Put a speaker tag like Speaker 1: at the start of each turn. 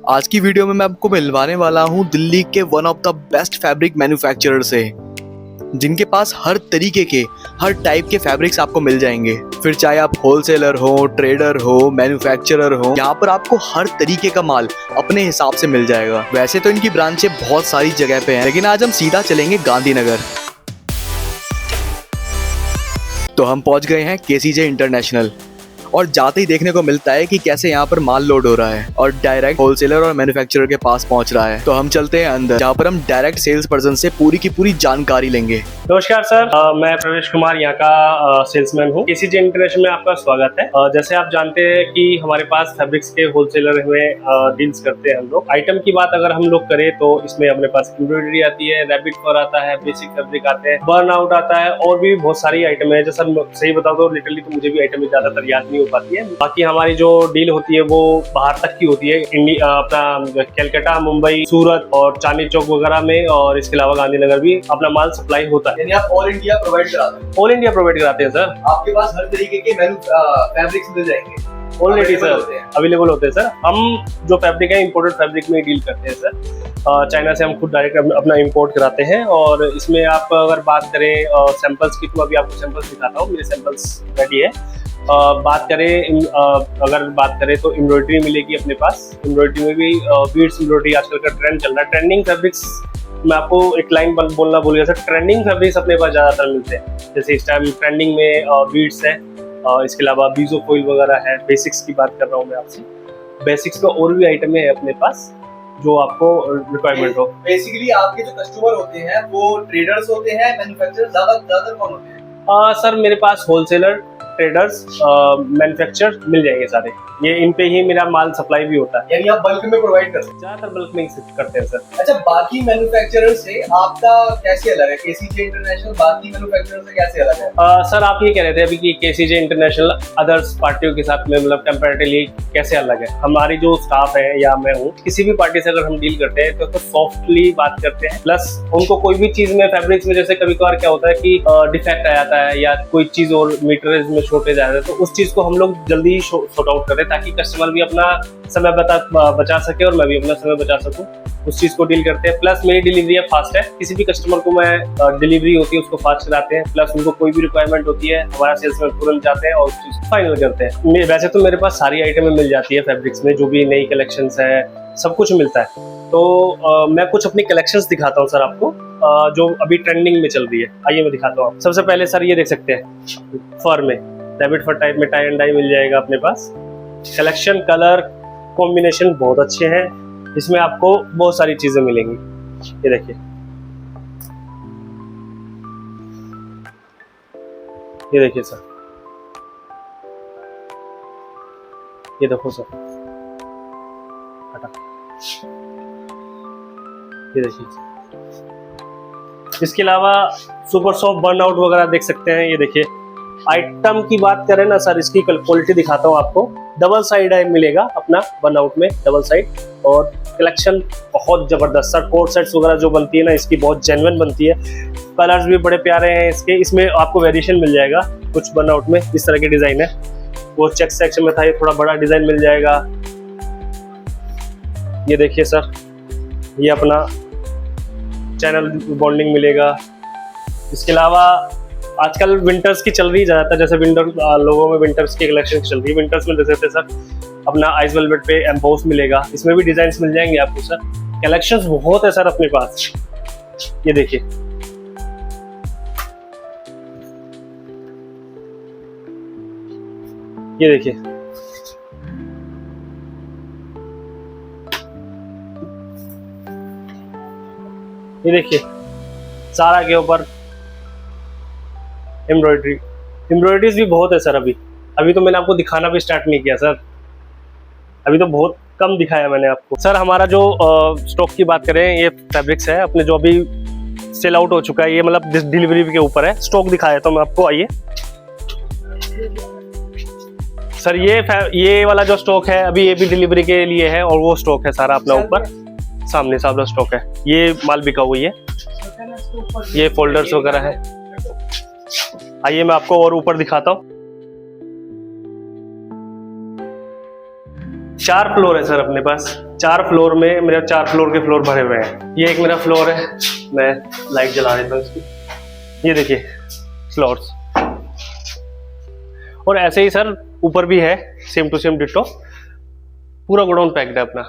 Speaker 1: आज की वीडियो में मैं आपको मिलवाने वाला हूँ दिल्ली के one of the best fabric manufacturer से, जिनके पास हर तरीके के हर टाइप के फैब्रिक्स आपको मिल जाएंगे। फिर चाहे आप होलसेलर हो, ट्रेडर हो, मैन्युफैक्चरर हो, यहाँ पर आपको हर तरीके का माल अपने हिसाब से मिल जाएगा। वैसे तो इनकी ब्रांचें बहुत सारी जगह पे हैं, लेकिन आज हम सीधा चलेंगे गांधीनगर। तो हम पहुंच गए हैं केसीजे इंटरनेशनल और जाते ही देखने को मिलता है कि कैसे यहाँ पर माल लोड हो रहा है और डायरेक्ट होलसेलर और मैन्युफैक्चरर के पास पहुँच रहा है। तो हम चलते हैं अंदर, जहाँ पर हम डायरेक्ट सेल्स पर्सन से पूरी की पूरी जानकारी लेंगे।
Speaker 2: नमस्कार सर, मैं प्रवेश कुमार यहाँ का सेल्समैन हूँ। केसीजे इंटरनेशनल में आपका स्वागत है। जैसे आप जानते हैं कि हमारे पास फैब्रिक्स के होलसेलर में डील्स करते हैं हम लोग। आइटम की बात अगर हम लोग करें तो इसमें अपने पास एम्ब्रॉयडरी आती है, रैबिट फर आता है, बेसिक फैब्रिक आते हैं, बर्न आउट आता है और भी बहुत सारी आइटम है। जैसा सही बताओ तो लिटरली तो मुझे भी आइटम ज्यादातर याद नहीं हो पाती है। बाकी हमारी जो डील होती है वो बाहर तक की होती है, अपना कलकत्ता, मुंबई, सूरत और चांदनी चौक वगैरह में, और इसके अलावा गांधीनगर भी अपना माल सप्लाई होता है।
Speaker 1: यानी आप ऑल इंडिया प्रोवाइड कराते हैं?
Speaker 2: ऑल इंडिया प्रोवाइड कराते हैं सर।
Speaker 1: आपके पास हर तरीके के फैब्रिक्स मिल जाएंगे?
Speaker 2: ऑलरेडी सर अवेलेबल होते हैं सर। हम जो फैब्रिक है इंपोर्टेड फैब्रिक में डील करते हैं सर। चाइना से हम खुद डायरेक्ट अपना इंपोर्ट कराते हैं। और इसमें आप अगर बात करें सैंपल्स की, तो अभी आपको सैंपल्स दिखाता हूँ। मेरे सैंपल्स रेडी है। अगर बात करें तो एम्ब्रॉयडरी मिलेगी अपने पास। एम्ब्रॉयडरी में भी बीड्स एम्ब्रॉयडरी आजकल का ट्रेंड चल रहा है। ट्रेंडिंग फैब्रिक्स, मैं आपको एक लाइन बोलना भूल गया सर। ट्रेंडिंग फैब्रिक्स अपने पास ज्यादातर मिलते हैं। जैसे इस टाइम ट्रेंडिंग में बीड्स है, इसके अलावा बीजो फॉइल वगैरह है। बेसिक्स की बात कर रहा हूँ मैं आपसे। बेसिक्स में और भी आइटम है अपने पास जो आपको रिक्वायरमेंट हो।
Speaker 1: बेसिकली आपके जो कस्टमर होते हैं वो ट्रेडर्स होते हैं, मैन्युफैक्चरर ज्यादा कौन होते हैं?
Speaker 2: सर मेरे पास होलसेलर, ट्रेडर्स, मैन्युफैक्चरर मिल जाएंगे सारे। ये इन पे ही मेरा माल सप्लाई भी होता है।
Speaker 1: यानी आप बल्क में प्रोवाइड करते हैं?
Speaker 2: ज्यादातर बल्क में करते हैं सर।
Speaker 1: अच्छा, बाकी मैन्युफैक्चरर से आपका कैसे अलग है? केसीजे इंटरनेशनल बाकी मैन्युफैक्चरर से कैसे अलग है?
Speaker 2: सर आप ये कह रहे थे अभी कि केसीजे इंटरनेशनल अदर्स पार्टियों के साथ में मतलब कंपैरेटिवली कैसे अलग है। हमारी जो स्टाफ है या मैं हूँ, किसी भी पार्टी से अगर हम डील करते हैं तो सॉफ्टली बात करते हैं। प्लस उनको कोई भी चीज में फैब्रिक्स में जैसे कभी कभार क्या होता है कि डिफेक्ट आ जाता है या कोई चीज और मीटरेज में शॉर्टेज आ जाता है, तो उस चीज को हम लोग जल्दी सॉर्ट आउट करें ताकि कस्टमर भी अपना समय बचा सके और मैं भी अपना समय बचा सकूं। उस चीज को डील करते हैं। प्लस मेरी डिलीवरी फास्ट है। किसी भी कस्टमर को मैं डिलीवरी होती है उसको फास्ट कराते हैं। प्लस उनको कोई भी रिक्वायरमेंट होती है हमारा सेल्समैन तुरंत जाते हैं और उस चीज को फाइनल करते हैं। वैसे तो मेरे पास सारी आइटमें मिल जाती है फैब्रिक्स में, जो भी नई कलेक्शंस है सब कुछ मिलता है। तो मैं कुछ अपनी कलेक्शंस दिखाता हूँ सर आपको, जो अभी ट्रेंडिंग में चल रही है। आइए मैं दिखाता हूँ। सबसे पहले सर ये देख सकते हैं, फर में रैबिट फर टाइप में टाई एंड डाई मिल जाएगा अपने पास। कलेक्शन, कलर कॉम्बिनेशन बहुत अच्छे हैं। इसमें आपको बहुत सारी चीजें मिलेंगी। ये देखिए, ये देखिए सर, ये देखो सर, ये देखिए। इसके अलावा सुपर सॉफ्ट बर्न आउट वगैरह देख सकते हैं। ये देखिए, आइटम की बात करें ना सर, इसकी क्वालिटी दिखाता हूँ आपको। डबल साइड आई मिलेगा अपना बर्न आउट में, डबल साइड। और कलेक्शन बहुत जबरदस्त सर। कोट सेट्स वगैरह जो बनती है ना इसकी बहुत जेन्युइन बनती है। कलर्स भी बड़े प्यारे हैं इसके। इसमें आपको वेरिएशन मिल जाएगा कुछ बर्न आउट में। इस तरह के डिजाइन है, वो चेक सेक्शन में था, ये थोड़ा बड़ा डिजाइन मिल जाएगा। ये देखिए सर, ये अपना चैनल बॉन्डिंग मिलेगा। इसके अलावा आजकल विंटर्स की चल रही है ज्यादातर, जैसे विंटर लोगों में विंटर्स की कलेक्शन चल रही है। विंटर्स में जैसे सर अपना आइस वेलवेट पे एम्बोस मिलेगा। इसमें भी डिजाइन्स मिल जाएंगे आपको सर। कलेक्शंस बहुत है सर अपने पास। ये देखिए, ये देखिए, ये देखिए, सारा के ऊपर एम्ब्रॉयडरीज भी बहुत है सर। अभी तो मैंने आपको दिखाना भी स्टार्ट नहीं किया सर। अभी तो बहुत कम दिखाया मैंने आपको सर। हमारा जो स्टॉक की बात करें, ये फैब्रिक्स है अपने जो अभी सेल आउट हो चुका है। ये मतलब डिलीवरी के ऊपर है। स्टॉक दिखाया तो मैं आपको, आइए सर। ये वाला जो स्टॉक है अभी, ये भी डिलीवरी के लिए है और वो स्टॉक है सारा अपना ऊपर सामने सारा स्टॉक है। ये माल बिका हुई है। ये फोल्डर्स वगैरह है। आइए मैं आपको और ऊपर दिखाता हूँ। 4 फ्लोर है सर अपने पास। 4 फ्लोर में मेरे 4 फ्लोर के फ्लोर भरे हुए हैं। ये एक मेरा फ्लोर है, मैं लाइट जला देता हूँ इसकी। ये देखिए फ्लोर्स, और ऐसे ही सर ऊपर भी है, सेम टू सेम डिट्टो। पूरा गोडाउन पैक्ड है अपना।